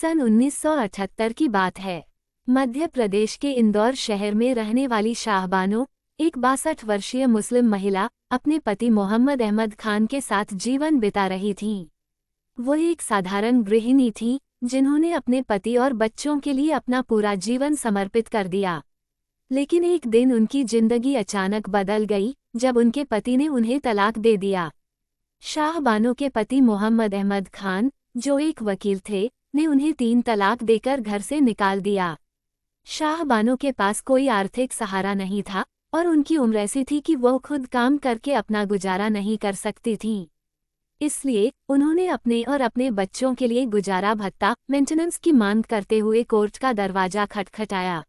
सन 1978 की बात है। मध्य प्रदेश के इंदौर शहर में रहने वाली शाहबानो, एक 62 वर्षीय मुस्लिम महिला, अपने पति मोहम्मद अहमद खान के साथ जीवन बिता रही थीं। वो एक साधारण गृहिणी थीं, जिन्होंने अपने पति और बच्चों के लिए अपना पूरा जीवन समर्पित कर दिया। लेकिन एक दिन उनकी जिंदगी अचानक बदल गई, जब उनके पति ने उन्हें तलाक दे दिया। शाहबानो के पति मोहम्मद अहमद खान, जो एक वकील थे, ने उन्हें 3 तलाक देकर घर से निकाल दिया। शाहबानो के पास कोई आर्थिक सहारा नहीं था और उनकी उम्र ऐसी थी कि वो खुद काम करके अपना गुजारा नहीं कर सकती थीं। इसलिए उन्होंने अपने और अपने बच्चों के लिए गुजारा भत्ता, मेंटेनेंस की मांग करते हुए कोर्ट का दरवाजा खटखटाया।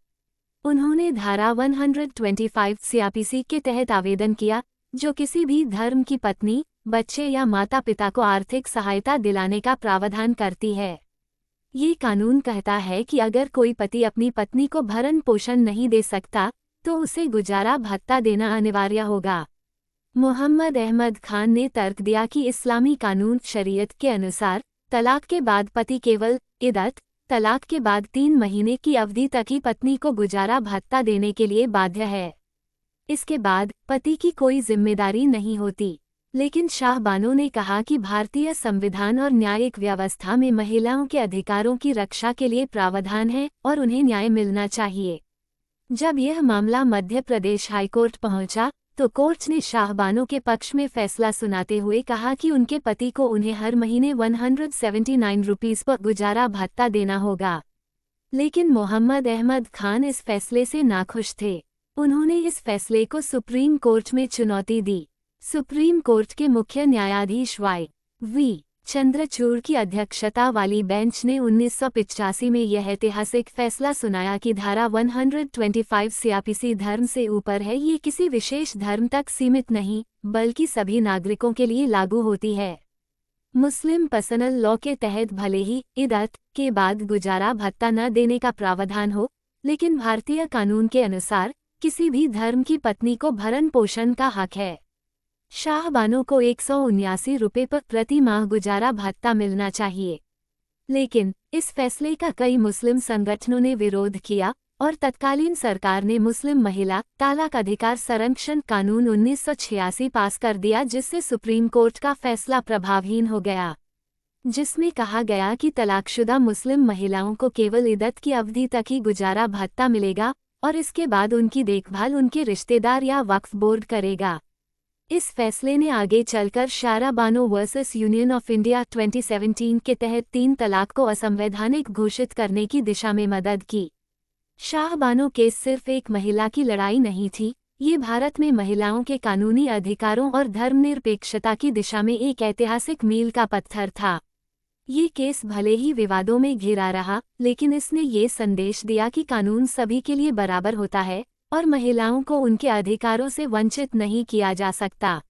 उन्होंने धारा 125 सीआरपीसी के तहत आवेदन किया, जो किसी भी धर्म की पत्नी, बच्चे या माता पिता को आर्थिक सहायता दिलाने का प्रावधान करती है। ये कानून कहता है कि अगर कोई पति अपनी पत्नी को भरण पोषण नहीं दे सकता, तो उसे गुजारा भत्ता देना अनिवार्य होगा। मोहम्मद अहमद खान ने तर्क दिया कि इस्लामी कानून शरीयत के अनुसार तलाक के बाद पति केवल इद्दत, तलाक के बाद 3 महीने की अवधि तक ही पत्नी को गुजारा भत्ता देने के लिए बाध्य है। इसके बाद पति की कोई जिम्मेदारी नहीं होती। लेकिन शाहबानो ने कहा कि भारतीय संविधान और न्यायिक व्यवस्था में महिलाओं के अधिकारों की रक्षा के लिए प्रावधान है और उन्हें न्याय मिलना चाहिए। जब यह मामला मध्य प्रदेश हाईकोर्ट पहुंचा, तो कोर्ट ने शाहबानो के पक्ष में फैसला सुनाते हुए कहा कि उनके पति को उन्हें हर महीने 179 रुपीस पर गुजारा भत्ता देना होगा। लेकिन मोहम्मद अहमद खान इस फैसले से नाखुश थे। उन्होंने इस फैसले को सुप्रीम कोर्ट में चुनौती दी। सुप्रीम कोर्ट के मुख्य न्यायाधीश वाई.वी. चंद्रचूड़ की अध्यक्षता वाली बेंच ने 1985 में यह ऐतिहासिक फैसला सुनाया कि धारा 125 सीआरपीसी धर्म से ऊपर है। ये किसी विशेष धर्म तक सीमित नहीं, बल्कि सभी नागरिकों के लिए लागू होती है। मुस्लिम पर्सनल लॉ के तहत भले ही इद्दत के बाद गुजारा भत्ता न देने का प्रावधान हो, लेकिन भारतीय कानून के अनुसार किसी भी धर्म की पत्नी को भरण पोषण का हक है। शाहबानो को 179 रुपये पर प्रति माह गुजारा भत्ता मिलना चाहिए। लेकिन इस फैसले का कई मुस्लिम संगठनों ने विरोध किया और तत्कालीन सरकार ने मुस्लिम महिला तलाक अधिकार संरक्षण कानून 1986 पास कर दिया, जिससे सुप्रीम कोर्ट का फैसला प्रभावहीन हो गया, जिसमें कहा गया कि तलाकशुदा मुस्लिम महिलाओं को केवल इद्दत की अवधि तक ही गुजारा भत्ता मिलेगा और इसके बाद उनकी देखभाल उनके रिश्तेदार या वक्फ बोर्ड करेगा। इस फैसले ने आगे चलकर Shah Bano versus union of India 2017 के तहत 3 तलाक को असंवैधानिक घोषित करने की दिशा में मदद की। शाहबानो केस सिर्फ एक महिला की लड़ाई नहीं थी, ये भारत में महिलाओं के कानूनी अधिकारों और धर्मनिरपेक्षता की दिशा में एक ऐतिहासिक मील का पत्थर था। ये केस भले ही विवादों में घिरा रहा, लेकिन इसने ये संदेश दिया कि कानून सभी के लिए बराबर होता है और महिलाओं को उनके अधिकारों से वंचित नहीं किया जा सकता।